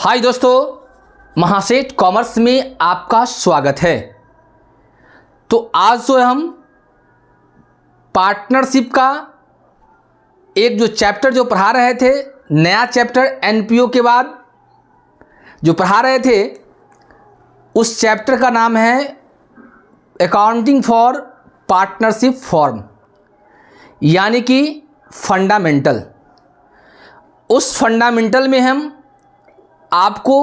हाय दोस्तों, महासेठ कॉमर्स में आपका स्वागत है। तो आज जो हम पार्टनरशिप का एक जो चैप्टर जो पढ़ा रहे थे, नया चैप्टर एनपीओ के बाद जो पढ़ा रहे थे, उस चैप्टर का नाम है अकाउंटिंग फॉर पार्टनरशिप फॉर्म, यानी कि फंडामेंटल। उस फंडामेंटल में हम आपको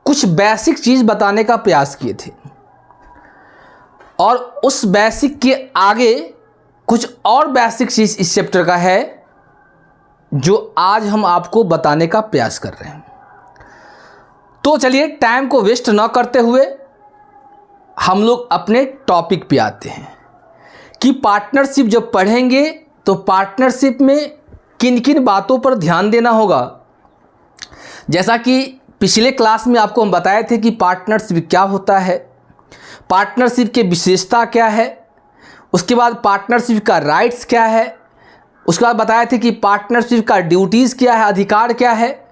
कुछ बेसिक चीज़ बताने का प्रयास किए थे और उस बेसिक के आगे कुछ और बेसिक चीज़ इस चैप्टर का है जो आज हम आपको बताने का प्रयास कर रहे हैं। तो चलिए टाइम को वेस्ट ना करते हुए हम लोग अपने टॉपिक पे आते हैं कि पार्टनरशिप जब पढ़ेंगे तो पार्टनरशिप में किन किन बातों पर ध्यान देना होगा। जैसा कि पिछले क्लास में आपको हम बताए थे कि पार्टनरशिप क्या होता है, पार्टनरशिप की विशेषता क्या है, उसके बाद पार्टनरशिप का राइट्स क्या है, उसके बाद बताए थे कि पार्टनरशिप का ड्यूटीज़ क्या है, अधिकार क्या है।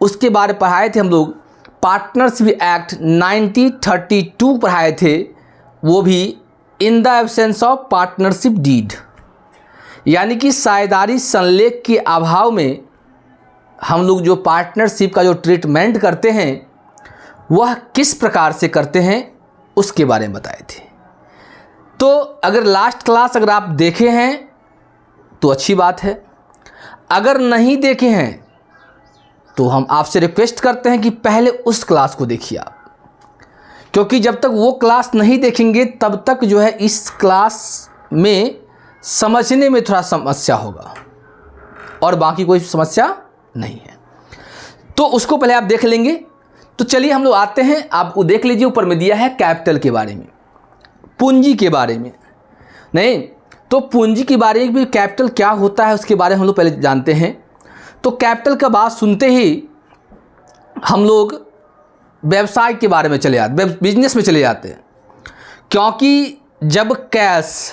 उसके बारे में पढ़ाए थे हम लोग पार्टनरशिप एक्ट 1932 पढ़ाए थे, वो भी in the absence of partnership deed, यानी कि साझेदारी संलेख के अभाव में हम लोग जो पार्टनरशिप का जो ट्रीटमेंट करते हैं वह किस प्रकार से करते हैं उसके बारे में बताए थे। तो अगर लास्ट क्लास अगर आप देखे हैं तो अच्छी बात है, अगर नहीं देखे हैं तो हम आपसे रिक्वेस्ट करते हैं कि पहले उस क्लास को देखिए आप, क्योंकि जब तक वो क्लास नहीं देखेंगे तब तक जो है इस क्लास में समझने में थोड़ा समस्या होगा और बाकी कोई समस्या नहीं है। तो उसको पहले आप देख लेंगे। तो चलिए हम लोग आते हैं, आप वो देख लीजिए, ऊपर में दिया है कैपिटल के बारे में, पूंजी के बारे में। नहीं तो पूंजी के बारे में भी कैपिटल क्या होता है उसके बारे में हम लोग पहले जानते हैं। तो कैपिटल का बात सुनते ही हम लोग व्यवसाय के बारे में चले आते, बिजनेस में चले जाते हैं, क्योंकि जब कैश,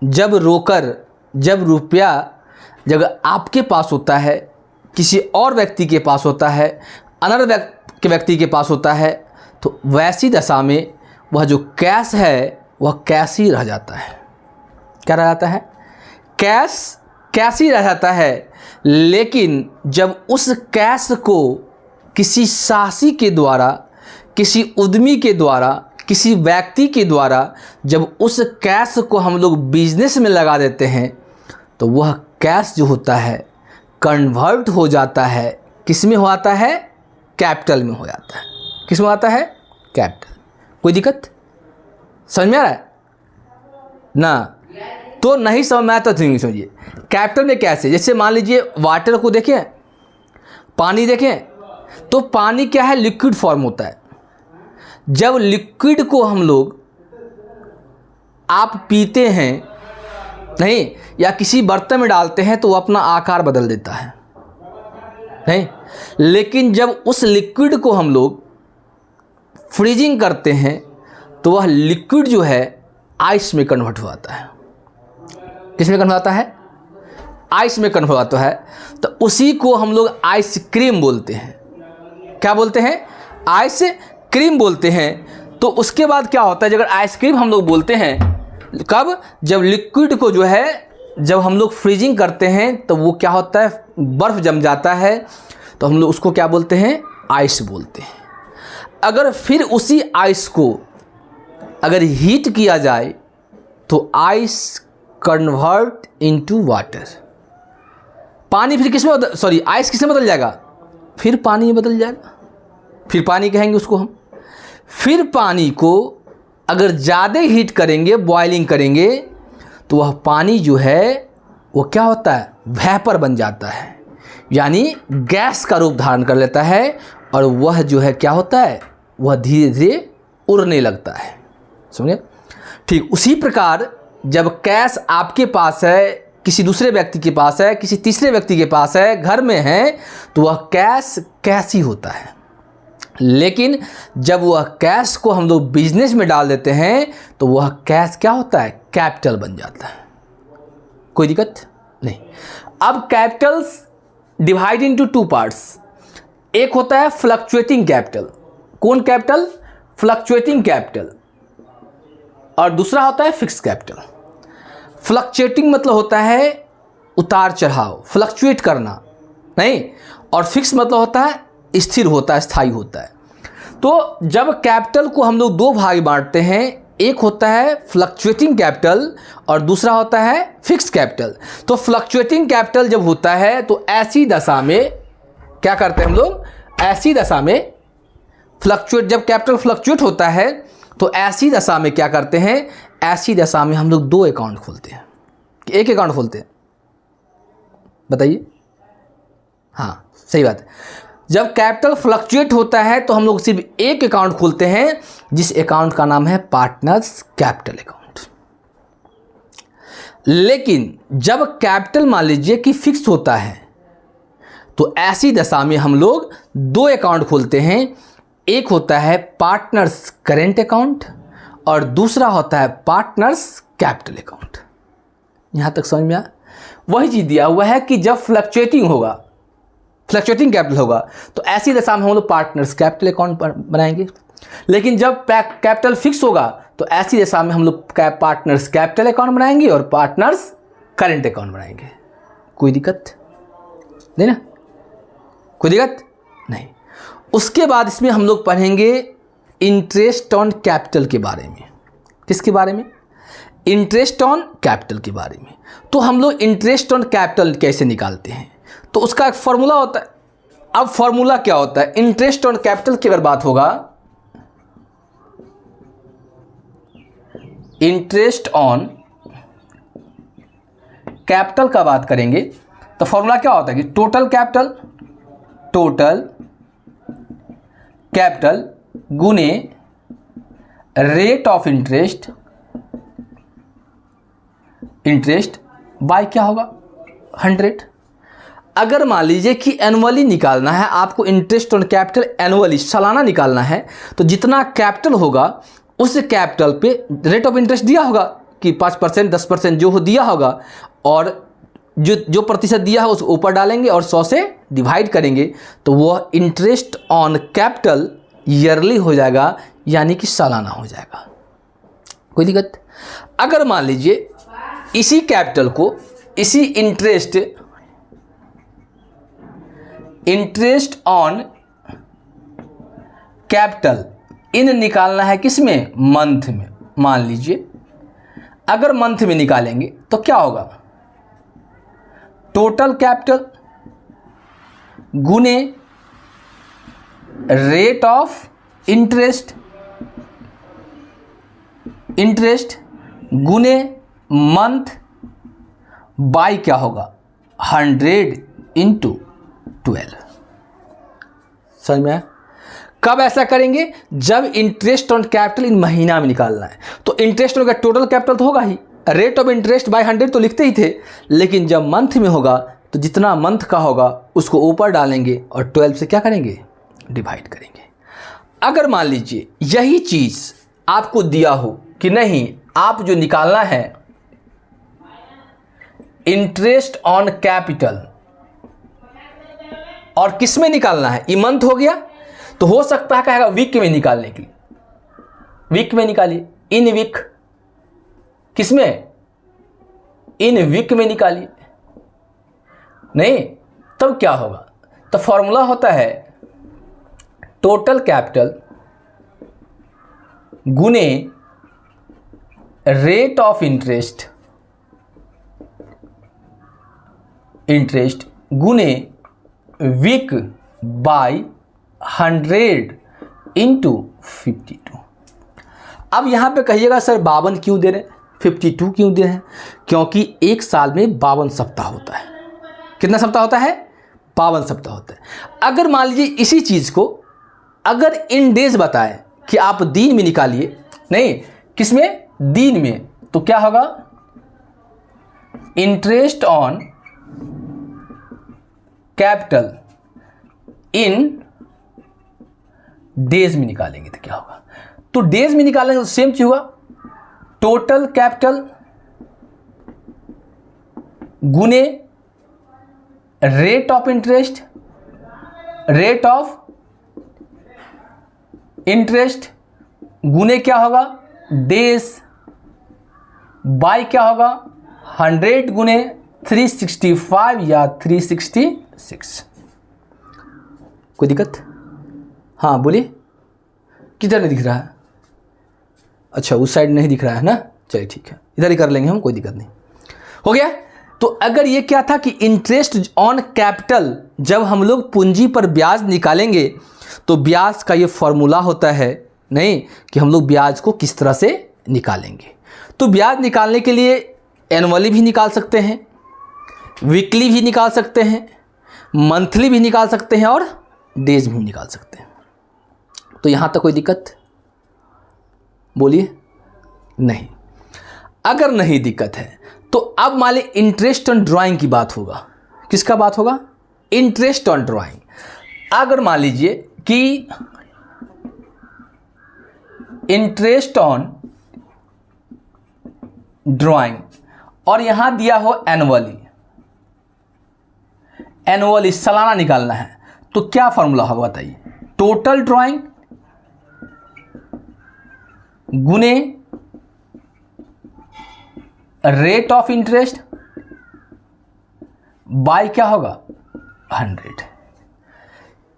जब रोकर, जब रुपया जब आपके पास होता है, किसी और व्यक्ति के पास होता है, अनदर व्यक्ति के पास होता है, तो वैसी दशा में वह जो कैश है वह कैश ही रह जाता है। क्या रह जाता है? कैश ही रह जाता है। लेकिन जब उस कैश को किसी साहसी के द्वारा, किसी उद्यमी के द्वारा, किसी व्यक्ति के द्वारा जब उस कैश को हम लोग बिजनेस में लगा देते हैं तो वह कैश जो होता है कन्वर्ट हो जाता है। किस में हो आता है? कैपिटल में हो जाता है। किस में आता है? कैपिटल। कोई दिक्कत समझ में आ रहा है ना? तो नहीं समझ में आया तो नहीं समझिए। कैपिटल में कैसे, जैसे मान लीजिए वाटर को देखें, पानी देखें, तो पानी क्या है? लिक्विड फॉर्म होता है। जब लिक्विड को हम लोग आप पीते हैं नहीं, या किसी बर्तन में डालते हैं तो वो अपना आकार बदल देता है नहीं, लेकिन जब उस लिक्विड को हम लोग फ्रीजिंग करते हैं तो वह लिक्विड जो है आइस में कन्वर्ट हो जाता है। किस में कन्वर्ट होता है? आइस में कन्वर्ट होता है। तो उसी को हम लोग आइसक्रीम बोलते हैं। क्या बोलते हैं? आइसक्रीम बोलते हैं। तो उसके बाद क्या होता है, अगर आइसक्रीम हम लोग बोलते हैं कब? जब लिक्विड को जो है जब हम लोग फ्रीजिंग करते हैं तो वो क्या होता है? बर्फ़ जम जाता है, तो हम लोग उसको क्या बोलते हैं? आइस बोलते हैं। अगर फिर उसी आइस को अगर हीट किया जाए तो आइस कन्वर्ट इनटू वाटर। पानी फिर किस में आइस किस में बदल जाएगा? फिर पानी में बदल जाएगा। फिर पानी कहेंगे उसको हम। फिर पानी को अगर ज़्यादा हीट करेंगे, बॉइलिंग करेंगे, तो वह पानी जो है वो क्या होता है? वेपर बन जाता है, यानी गैस का रूप धारण कर लेता है और वह जो है क्या होता है? वह धीरे धीरे उड़ने लगता है। समझे? ठीक उसी प्रकार जब कैश आपके पास है, किसी दूसरे व्यक्ति के पास है, किसी तीसरे व्यक्ति के पास है, घर में है, तो वह कैश ही होता है। लेकिन जब वह कैश को हम लोग बिजनेस में डाल देते हैं तो वह कैश क्या होता है? कैपिटल बन जाता है। कोई दिक्कत नहीं। अब Capitals divide into two parts. एक होता है फ्लक्चुएटिंग कैपिटल। कौन कैपिटल? Fluctuating capital. और दूसरा होता है फिक्स कैपिटल। फ्लक्चुएटिंग मतलब होता है उतार चढ़ाव, फ्लक्चुएट करना नहीं, और फिक्स मतलब होता है स्थिर होता है, स्थायी होता है। तो जब कैपिटल को हम लोग दो भाग बांटते हैं, एक होता है फ्लक्चुएटिंग कैपिटल और दूसरा होता है फिक्स कैपिटल। तो फ्लक्चुएटिंग कैपिटल जब होता है तो ऐसी दशा में क्या करते हैं हम लोग? ऐसी दशा में फ्लक्चुएट, जब कैपिटल फ्लक्चुएट होता है तो ऐसी दशा में क्या करते हैं? ऐसी दशा में हम लोग दो अकाउंट खोलते हैं कि एक अकाउंट खोलते हैं? बताइए। हाँ, सही बात है। जब कैपिटल फ्लक्चुएट होता है तो हम लोग सिर्फ एक अकाउंट खोलते हैं, जिस अकाउंट का नाम है पार्टनर्स कैपिटल अकाउंट। लेकिन जब कैपिटल मान लीजिए कि फिक्स होता है तो ऐसी दशा में हम लोग दो अकाउंट खोलते हैं। एक होता है पार्टनर्स करेंट अकाउंट और दूसरा होता है पार्टनर्स कैपिटल अकाउंट। यहां तक समझ में आया? वही चीज दिया हुआ है कि जब फ्लक्चुएटिंग होगा, फ्लक्चुएटिंग कैपिटल होगा, तो ऐसी दशा में हम लोग पार्टनर्स कैपिटल अकाउंट बनाएंगे। लेकिन जब कैपिटल फिक्स होगा तो ऐसी दशा में हम लोग पार्टनर्स कैपिटल अकाउंट बनाएंगे और पार्टनर्स करेंट अकाउंट बनाएंगे। कोई दिक्कत नहीं ना? कोई दिक्कत नहीं। उसके बाद इसमें हम लोग पढ़ेंगे इंटरेस्ट ऑन कैपिटल के बारे में। किसके बारे में? इंटरेस्ट ऑन कैपिटल के बारे में। तो हम लोग इंटरेस्ट ऑन कैपिटल कैसे निकालते हैं, तो उसका एक फॉर्मूला होता है। अब फॉर्मूला क्या होता है? इंटरेस्ट ऑन कैपिटल की अगर बात होगा, इंटरेस्ट ऑन कैपिटल का बात करेंगे तो फॉर्मूला क्या होता है कि टोटल कैपिटल गुने रेट ऑफ इंटरेस्ट बाय क्या होगा? 100। अगर मान लीजिए कि एनुअली निकालना है आपको, इंटरेस्ट ऑन कैपिटल एनुअली सालाना निकालना है, तो जितना कैपिटल होगा उस कैपिटल पे रेट ऑफ इंटरेस्ट दिया होगा कि 5%, 10% जो हो दिया होगा, और जो प्रतिशत दिया है उसको ऊपर डालेंगे और 100 से डिवाइड करेंगे, तो वह इंटरेस्ट ऑन कैपिटल ईयरली हो जाएगा, यानी कि सालाना हो जाएगा। कोई दिक्कत? अगर मान लीजिए इसी कैपिटल को, इसी इंटरेस्ट ऑन कैपिटल इन निकालना है किसमें? मंथ में। मान लीजिए अगर मंथ में निकालेंगे तो क्या होगा? टोटल कैपिटल गुने रेट ऑफ इंटरेस्ट गुने मंथ बाय क्या होगा? 100 × 12। समझ में आया? कब ऐसा करेंगे? जब इंटरेस्ट ऑन कैपिटल इन महीना में निकालना है। तो इंटरेस्ट ऑन का टोटल कैपिटल तो होगा ही, रेट ऑफ इंटरेस्ट बाय 100 तो लिखते ही थे, लेकिन जब मंथ में होगा तो जितना मंथ का होगा उसको ऊपर डालेंगे और 12 से क्या करेंगे? डिवाइड करेंगे। अगर मान लीजिए यही चीज़ आपको दिया हो कि नहीं, आप जो निकालना है इंटरेस्ट ऑन कैपिटल और किस में निकालना है? ई मंथ हो गया तो हो सकता है कहेगा वीक में निकालने के लिए, वीक में निकालिए, इन वीक। किस में? इन वीक में निकालिए। नहीं, तब क्या होगा? तो फॉर्मूला होता है टोटल कैपिटल गुने रेट ऑफ इंटरेस्ट गुने वीक बाय 100 × 52। अब यहां पे कहिएगा सर 52 क्यों दे रहे हैं, 52 क्यों दे रहे हैं? क्योंकि एक साल में 52 सप्ताह होता है। कितना सप्ताह होता है? 52 सप्ताह होता है। अगर मान लीजिए इसी चीज को अगर इन डेज बताएं कि आप दिन में निकालिए, नहीं किसमें? दिन में, तो क्या होगा? Interest on capital in days में निकालेंगे तो क्या होगा? तो डेज में निकालेंगे तो सेम चीज होगा, टोटल कैपिटल गुने rate of interest rate of interest गुने क्या होगा, डेज, बाय क्या होगा 100 गुने 365 या 366। कोई दिक्कत? हाँ बोलिए, किधर नहीं दिख रहा है? अच्छा उस साइड नहीं दिख रहा है ना, चलिए ठीक है, इधर ही कर लेंगे हम, कोई दिक्कत नहीं। हो गया। तो अगर ये क्या था कि इंटरेस्ट ऑन कैपिटल, जब हम लोग पूंजी पर ब्याज निकालेंगे तो ब्याज का ये फॉर्मूला होता है, नहीं कि हम लोग ब्याज को किस तरह से निकालेंगे। तो ब्याज निकालने के लिए एनुअली भी निकाल सकते हैं, वीकली भी निकाल सकते हैं, मंथली भी निकाल सकते हैं और डेज भी निकाल सकते हैं। तो यहाँ तक कोई दिक्कत? बोलिए नहीं। अगर नहीं दिक्कत है तो अब मान लीजिए इंटरेस्ट ऑन ड्राइंग की बात होगा। किसका बात होगा? Interest on drawing. अगर मान लीजिए कि इंटरेस्ट ऑन ड्राइंग और यहां दिया हो एनुअली, एनुअली सालाना निकालना है, तो क्या फॉर्मूला होगा बताइए? टोटल ड्राइंग गुने रेट ऑफ इंटरेस्ट बाय क्या होगा 100।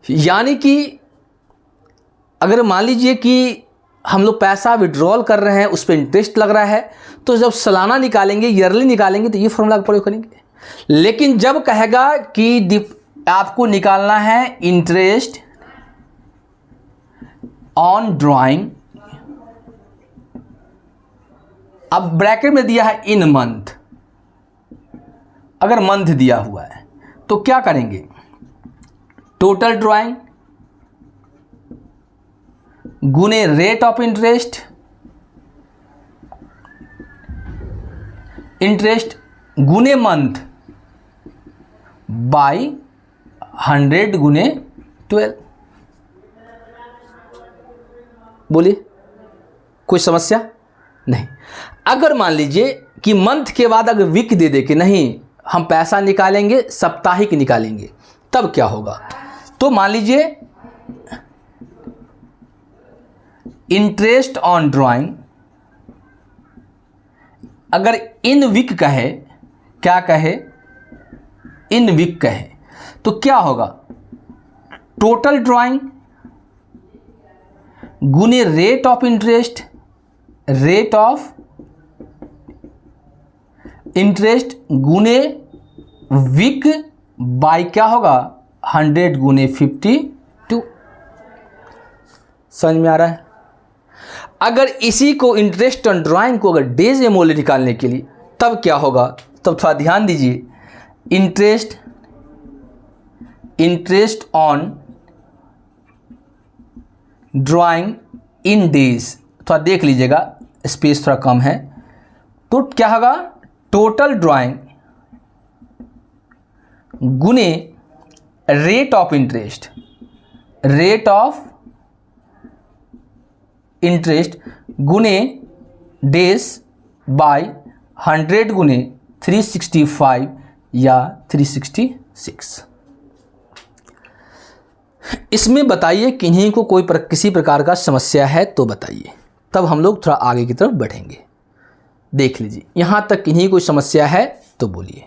यानी कि अगर मान लीजिए कि हम लोग पैसा विड्रॉल कर रहे हैं, उस पर इंटरेस्ट लग रहा है, तो जब सालाना निकालेंगे, ईयरली निकालेंगे, तो ये फॉर्मूला का प्रयोग करेंगे। लेकिन जब कहेगा कि आपको निकालना है इंटरेस्ट ऑन ड्राइंग, अब ब्रैकेट में दिया है इन मंथ, अगर मंथ दिया हुआ है तो क्या करेंगे? टोटल ड्राइंग गुने रेट ऑफ इंटरेस्ट, इंटरेस्ट गुने मंथ बाय 100 गुने 12। बोलिए कोई समस्या नहीं। अगर मान लीजिए कि मंथ के बाद अगर वीक दे दे कि नहीं हम पैसा निकालेंगे साप्ताहिक निकालेंगे, तब क्या होगा? तो मान लीजिए इंटरेस्ट ऑन ड्राइंग अगर इन वीक कहे, क्या कहे? इन वीक कहे, तो क्या होगा? टोटल ड्राइंग गुने rate of interest, rate of interest गुने वीक बाय क्या होगा 100 गुने 52। समझ में आ रहा है? अगर इसी को इंटरेस्ट ऑन ड्राइंग को अगर डेज में मूल्य निकालने के लिए, तब क्या होगा? तब थोड़ा ध्यान दीजिए। Interest on drawing in days, थोड़ा देख लीजिएगा, स्पेस थोड़ा कम है। तो क्या होगा? टोटल ड्राइंग गुने rate of interest, rate of interest गुने डेज बाय 100 गुने 365 या 366। इसमें बताइए किन्हीं को कोई किसी प्रकार का समस्या है तो बताइए, तब हम लोग थोड़ा आगे की तरफ बढ़ेंगे। देख लीजिए, यहां तक किन्हीं कोई समस्या है तो बोलिए।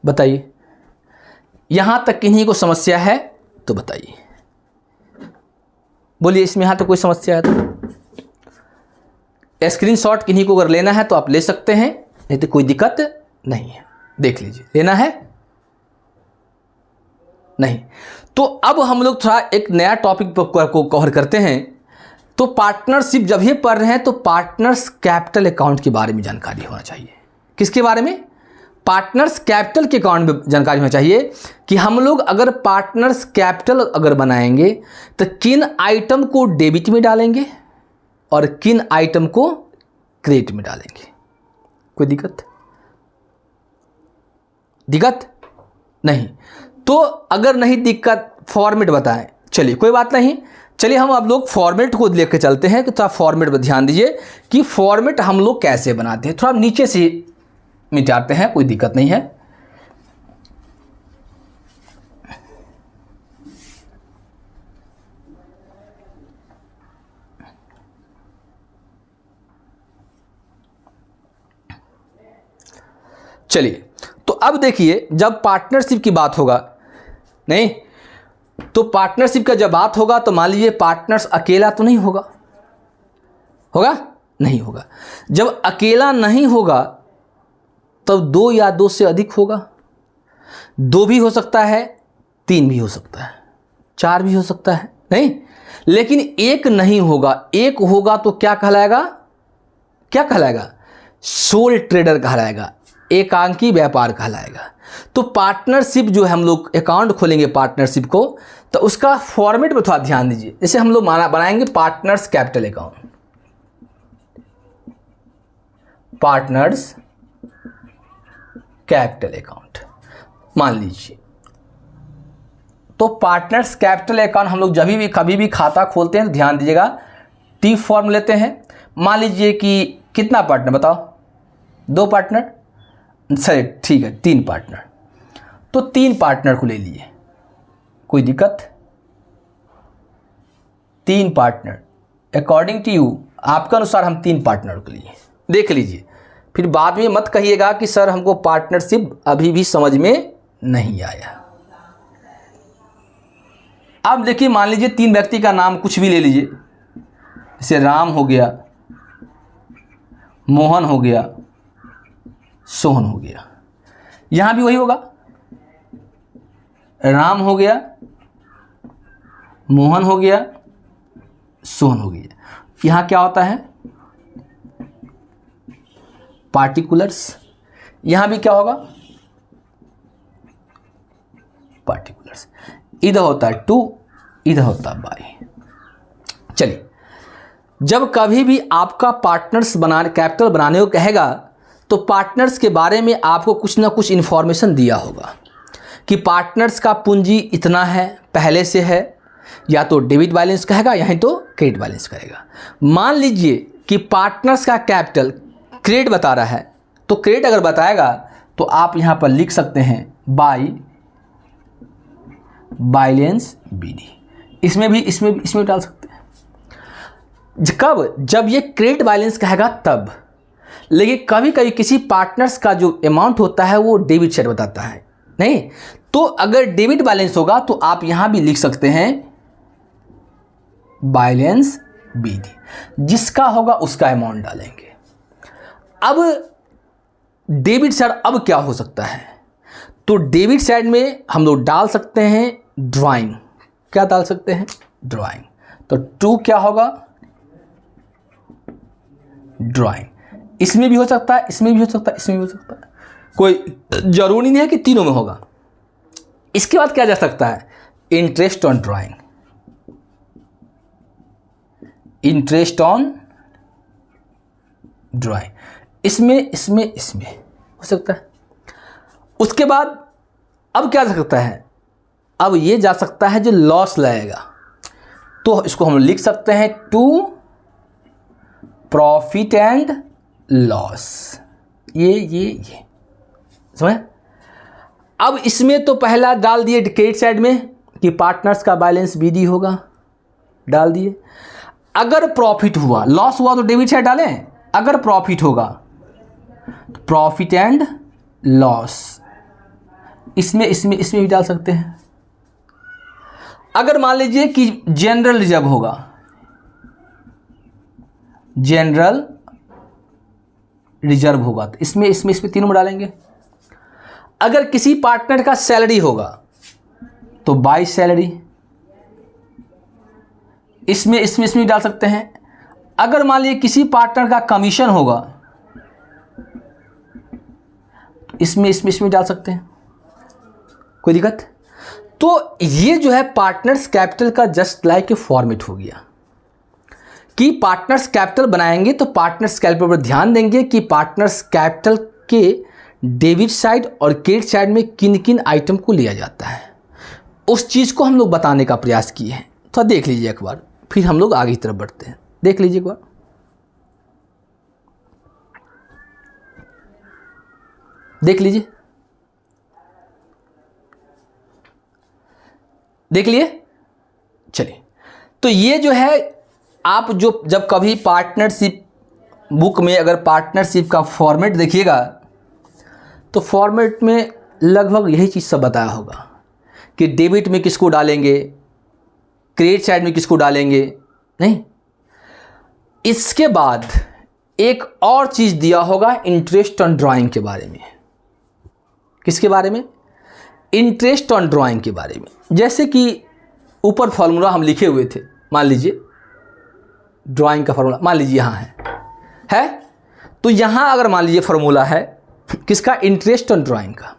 बताइए, यहां तक किन्हीं को समस्या है तो बताइए, बोलिए। इसमें यहां तक कोई समस्या है तो स्क्रीनशॉट किन्हीं को अगर लेना है तो आप ले सकते हैं, नहीं तो कोई दिक्कत नहीं है। देख लीजिए, लेना है नहीं। तो अब हम लोग थोड़ा एक नया टॉपिक को कवर करते हैं। तो पार्टनरशिप जब ये पढ़ रहे हैं तो पार्टनर्स कैपिटल अकाउंट के बारे में जानकारी होना चाहिए। किसके बारे में? पार्टनर्स कैपिटल के अकाउंट में जानकारी होना चाहिए कि हम लोग अगर पार्टनर्स कैपिटल अगर बनाएंगे तो किन आइटम को डेबिट में डालेंगे और किन आइटम को क्रेडिट में डालेंगे। कोई दिक्कत नहीं? तो अगर नहीं दिक्कत, फॉर्मेट बताएं, चलिए कोई बात नहीं। चलिए हम आप लोग फॉर्मेट को लेकर चलते हैं कि थोड़ा फॉर्मेट पर ध्यान दीजिए कि फॉर्मेट हम लोग कैसे बनाते हैं। थोड़ा नीचे से मिटाते हैं, कोई दिक्कत नहीं है। चलिए तो अब देखिए, जब पार्टनरशिप की बात होगा, नहीं तो पार्टनरशिप का जब बात होगा तो मान लीजिए पार्टनर्स अकेला तो नहीं होगा, होगा नहीं होगा। जब अकेला नहीं होगा तब दो या दो से अधिक होगा। दो भी हो सकता है, तीन भी हो सकता है, चार भी हो सकता है, नहीं लेकिन एक नहीं होगा। एक होगा तो क्या कहलाएगा, क्या कहलाएगा, सोल ट्रेडर कहलाएगा, एकांकी व्यापार कहलाएगा। तो पार्टनरशिप जो है, हम लोग अकाउंट खोलेंगे पार्टनरशिप को, तो उसका फॉर्मेट पे थोड़ा ध्यान दीजिए। जैसे हम लोग बनाएंगे partners capital account, partners capital account मान लीजिए। तो पार्टनर्स कैपिटल अकाउंट हम लोग जब भी कभी भी खाता खोलते हैं तो ध्यान दीजिएगा, टी फॉर्म लेते हैं। मान लीजिए कि कितना पार्टनर बताओ, दो पार्टनर, सही ठीक है, तीन पार्टनर। तो तीन पार्टनर को ले लिए, कोई दिक्कत, तीन पार्टनर अकॉर्डिंग टू यू, आपके अनुसार हम तीन पार्टनर को लिए। देख लीजिए, फिर बाद में मत कहिएगा कि सर हमको पार्टनरशिप अभी भी समझ में नहीं आया। अब देखिए, मान लीजिए तीन व्यक्ति का नाम कुछ भी ले लीजिए, जैसे राम हो गया, मोहन हो गया, सोहन हो गया। यहां भी वही होगा, राम हो गया, मोहन हो गया, सोहन हो गया। यहां क्या होता है, पार्टिकुलर्स। यहां भी क्या होगा, पार्टिकुलर्स। इधर होता है टू, इधर होता है बाई। चलिए, जब कभी भी आपका पार्टनर्स कैपिटल बनाने को कहेगा तो पार्टनर्स के बारे में आपको कुछ ना कुछ इन्फॉर्मेशन दिया होगा कि पार्टनर्स का पूंजी इतना है, पहले से है, या तो डेबिट बैलेंस कहेगा या तो क्रेडिट बैलेंस कहेगा। मान लीजिए कि पार्टनर्स का कैपिटल क्रेडिट बता रहा है, तो क्रेडिट अगर बताएगा तो आप यहां पर लिख सकते हैं बाई बैलेंस बीडी। इसमें भी डाल सकते हैं। कब, जब ये क्रेडिट बैलेंस कहेगा तब। लेकिन कभी कभी किसी पार्टनर्स का जो अमाउंट होता है वो डेबिट साइड बताता है, नहीं तो अगर डेबिट बैलेंस होगा तो आप यहां भी लिख सकते हैं बैलेंस बीडी, जिसका होगा उसका अमाउंट डालेंगे। अब डेबिट साइड अब क्या हो सकता है, तो डेबिट साइड में हम लोग डाल सकते हैं ड्राइंग। क्या डाल सकते हैं, ड्राइंग। तो टू क्या होगा, ड्राइंग। इसमें भी हो सकता है, इसमें भी हो सकता है, इसमें भी हो सकता है, कोई जरूरी नहीं है कि तीनों में होगा। इसके बाद क्या जा सकता है, interest on drawing, interest on drawing. इसमें हो सकता है। उसके बाद अब क्या जा सकता है, अब ये जा सकता है जो लॉस लगेगा, तो इसको हम लिख सकते हैं टू प्रॉफिट एंड लॉस। ये समझ। अब इसमें तो पहला डाल दिए क्रेडिट साइड में कि पार्टनर्स का बैलेंस बीडी होगा, डाल दिए। अगर प्रॉफिट हुआ, लॉस हुआ तो डेबिट साइड डालें। अगर प्रॉफिट होगा तो प्रॉफिट एंड लॉस, इसमें भी डाल सकते हैं। अगर मान लीजिए कि जनरल रिजर्व होगा, जनरल रिजर्व होगा तो इसमें तीनों में डालेंगे। अगर किसी पार्टनर का सैलरी होगा तो बाई सैलरी, इसमें भी डाल सकते हैं। अगर मान लीजिए किसी पार्टनर का कमीशन होगा तो इसमें डाल सकते हैं, कोई दिक्कत। तो ये जो है पार्टनर्स कैपिटल का जस्ट लाइक ए फॉर्मेट हो गया कि पार्टनर्स कैपिटल बनाएंगे तो पार्टनर्स कैपिटल पर ध्यान देंगे कि पार्टनर्स कैपिटल के डेबिट साइड और क्रेडिट साइड में किन किन आइटम को लिया जाता है, उस चीज़ को हम लोग बताने का प्रयास किए हैं। तो देख लीजिए एक बार। फिर हम लोग आगे की तरफ बढ़ते हैं। देख लीजिए एक बार, देख लीजिए, देख लिए। चलिए, तो ये जो है आप जो जब कभी पार्टनरशिप बुक में अगर पार्टनरशिप का फॉर्मेट देखिएगा तो फॉर्मेट में लगभग यही चीज़ सब बताया होगा कि डेबिट में किसको डालेंगे, क्रेडिट साइड में किसको डालेंगे। नहीं, इसके बाद एक और चीज़ दिया होगा इंटरेस्ट ऑन ड्राइंग के बारे में। किसके बारे में? इंटरेस्ट ऑन ड्राइंग के बारे में। जैसे कि ऊपर फॉर्मूला हम लिखे हुए थे, मान लीजिए ड्राइंग का फॉर्मूला मान लीजिए यहाँ है तो यहाँ अगर मान लीजिए फॉर्मूला है किसका? इंटरेस्ट ऑन ड्राइंग का।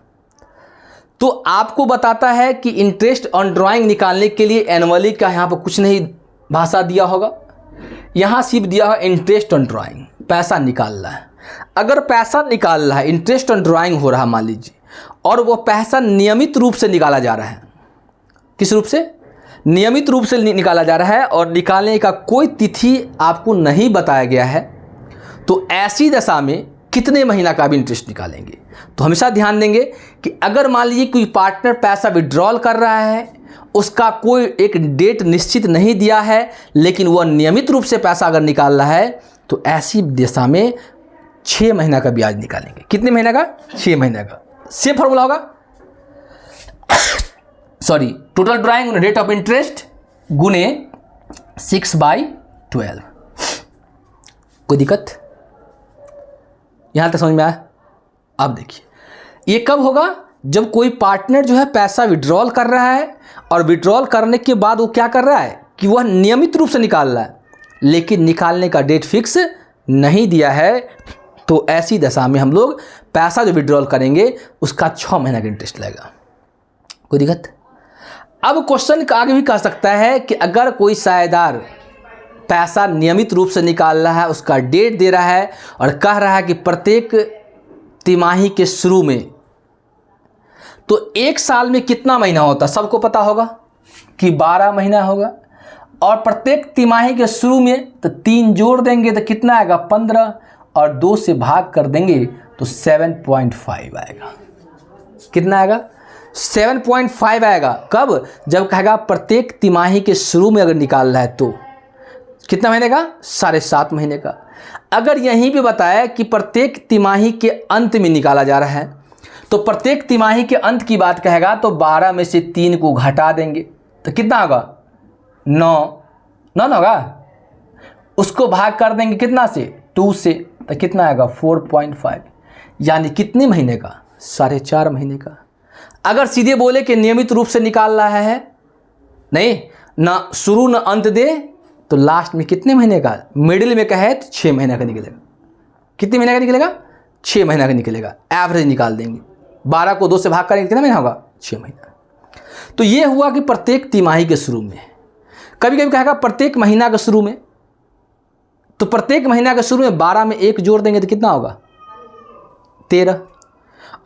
तो आपको बताता है कि इंटरेस्ट ऑन ड्राइंग निकालने के लिए एनुअली का यहाँ पर कुछ नहीं भाषा दिया होगा, यहाँ सिर्फ दिया होगा इंटरेस्ट ऑन ड्राइंग, पैसा निकाल रहा है। अगर पैसा निकाल रहा है, इंटरेस्ट ऑन ड्राइंग हो रहा है मान लीजिए, और वो पैसा नियमित रूप से निकाला जा रहा है, किस रूप से? नियमित रूप से निकाला जा रहा है, और निकालने का कोई तिथि आपको नहीं बताया गया है, तो ऐसी दशा में कितने महीना का भी इंटरेस्ट निकालेंगे। तो हमेशा ध्यान देंगे कि अगर मान लीजिए कोई पार्टनर पैसा विड्रॉल कर रहा है, उसका कोई एक डेट निश्चित नहीं दिया है, लेकिन वह नियमित रूप से पैसा अगर निकाल रहा है, तो ऐसी दशा में 6 महीना का ब्याज निकालेंगे। कितने महीना का? 6 महीना का। सेम फॉर्मूला होगा, sorry, total drawing rate of interest गुने 6/12। कोई दिक्कत? यहां तक समझ में आया? अब देखिए, ये कब होगा? जब कोई पार्टनर जो है पैसा विड्रॉल कर रहा है, और विड्रॉल करने के बाद वो क्या कर रहा है कि वह नियमित रूप से निकाल रहा है, लेकिन निकालने का डेट फिक्स नहीं दिया है। तो ऐसी दशा में हम लोग पैसा जो विड्रॉल करेंगे उसका 6 महीना का इंटरेस्ट लगेगा। कोई दिक्कत? अब क्वेश्चन आगे भी कह सकता है कि अगर कोई साझेदार पैसा नियमित रूप से निकाल रहा है, उसका डेट दे रहा है, और कह रहा है कि प्रत्येक तिमाही के शुरू में, तो एक साल में कितना महीना होता है? सबको पता होगा कि 12 महीना होगा, और प्रत्येक तिमाही के शुरू में तो 3 जोड़ देंगे तो कितना आएगा? 15, और 2 से भाग कर देंगे तो 7.5 आएगा। कितना आएगा? 7.5 आएगा। कब? जब कहेगा प्रत्येक तिमाही के शुरू में अगर निकाल रहा है तो कितना महीने का? 7.5 महीने का। अगर यहीं पे बताया कि प्रत्येक तिमाही के अंत में निकाला जा रहा है, तो प्रत्येक तिमाही के अंत की बात कहेगा तो 12 में से 3 को घटा देंगे तो कितना होगा? 9 होगा। उसको भाग कर देंगे कितना से? 2 से, तो कितना आएगा? 4.5। यानी कितने महीने का? 4.5 महीने का। अगर सीधे बोले कि नियमित रूप से निकाल रहा है, नहीं ना शुरू ना अंत दे, तो लास्ट में कितने महीने का? मिडिल में कहे तो 6 महीने का निकलेगा। कितने महीने का निकलेगा? 6 महीने का निकलेगा। एवरेज निकाल देंगे, 12 को 2 से भाग करेंगे कितना महीना होगा? 6 महीना। तो ये हुआ कि प्रत्येक तिमाही के शुरू में। कभी कभी कहेगा प्रत्येक महीना के शुरू में, तो प्रत्येक महीना के शुरू में 12 में 1 जोड़ देंगे तो कितना होगा? 13,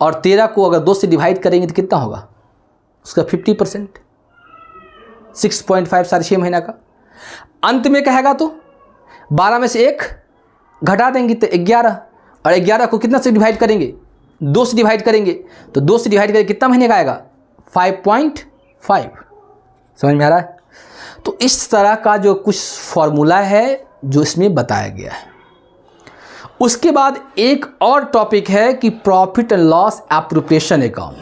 और 13 को अगर 2 से डिवाइड करेंगे तो कितना होगा? उसका 50%, 6.5 6.5 महीना का। अंत में कहेगा तो 12 में से 1 घटा देंगे तो 11, और 11 को कितना से डिवाइड करेंगे? 2 से डिवाइड करेंगे, तो 2 से डिवाइड करके कितना महीने का आएगा? 5.5। समझ में आ रहा है? तो इस तरह का जो कुछ फॉर्मूला है जो इसमें बताया गया है। उसके बाद एक और टॉपिक है कि profit and loss appropriation account,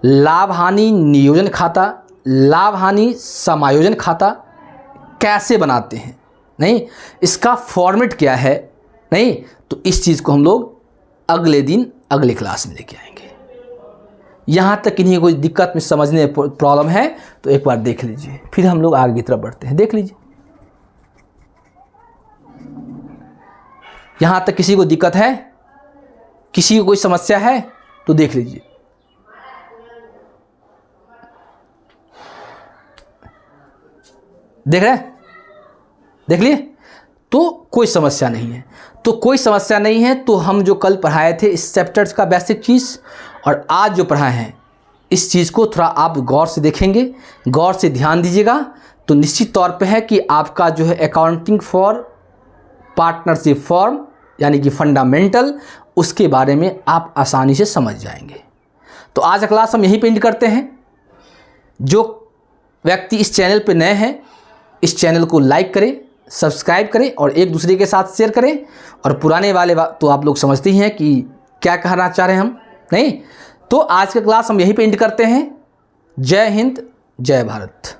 लाभ हानि नियोजन खाता, लाभ हानि समायोजन खाता कैसे बनाते हैं, नहीं इसका फॉर्मेट क्या है, नहीं तो इस चीज़ को हम लोग अगले दिन अगले क्लास में लेके आएंगे। यहाँ तक इन्हीं कोई दिक्कत में समझने प्रॉब्लम है तो एक बार देख लीजिए, फिर हम लोग आगे की तरफ बढ़ते हैं। देख लीजिए, यहाँ तक किसी को दिक्कत है, किसी को कोई समस्या है तो देख लीजिए। देख रहे हैं? देख लिए? तो कोई समस्या नहीं है। तो कोई समस्या नहीं है तो हम जो कल पढ़ाए थे इस चैप्टर्स का बेसिक चीज़ और आज जो पढ़ाए हैं इस चीज़ को थोड़ा आप गौर से देखेंगे, गौर से ध्यान दीजिएगा, तो निश्चित तौर पे है कि आपका जो है अकाउंटिंग फॉर पार्टनरशिप फॉर्म यानी कि फंडामेंटल, उसके बारे में आप आसानी से समझ जाएंगे। तो आज का क्लास हम यहीं पे एंड करते हैं। जो व्यक्ति इस चैनल पे नए हैं, इस चैनल को लाइक करें, सब्सक्राइब करें और एक दूसरे के साथ शेयर करें। और पुराने वाले तो आप लोग समझते ही हैं कि क्या कहना चाह रहे हैं हम, नहीं? तो आज का क्लास हम यहीं पे एंड करते हैं। जय हिंद, जय भारत।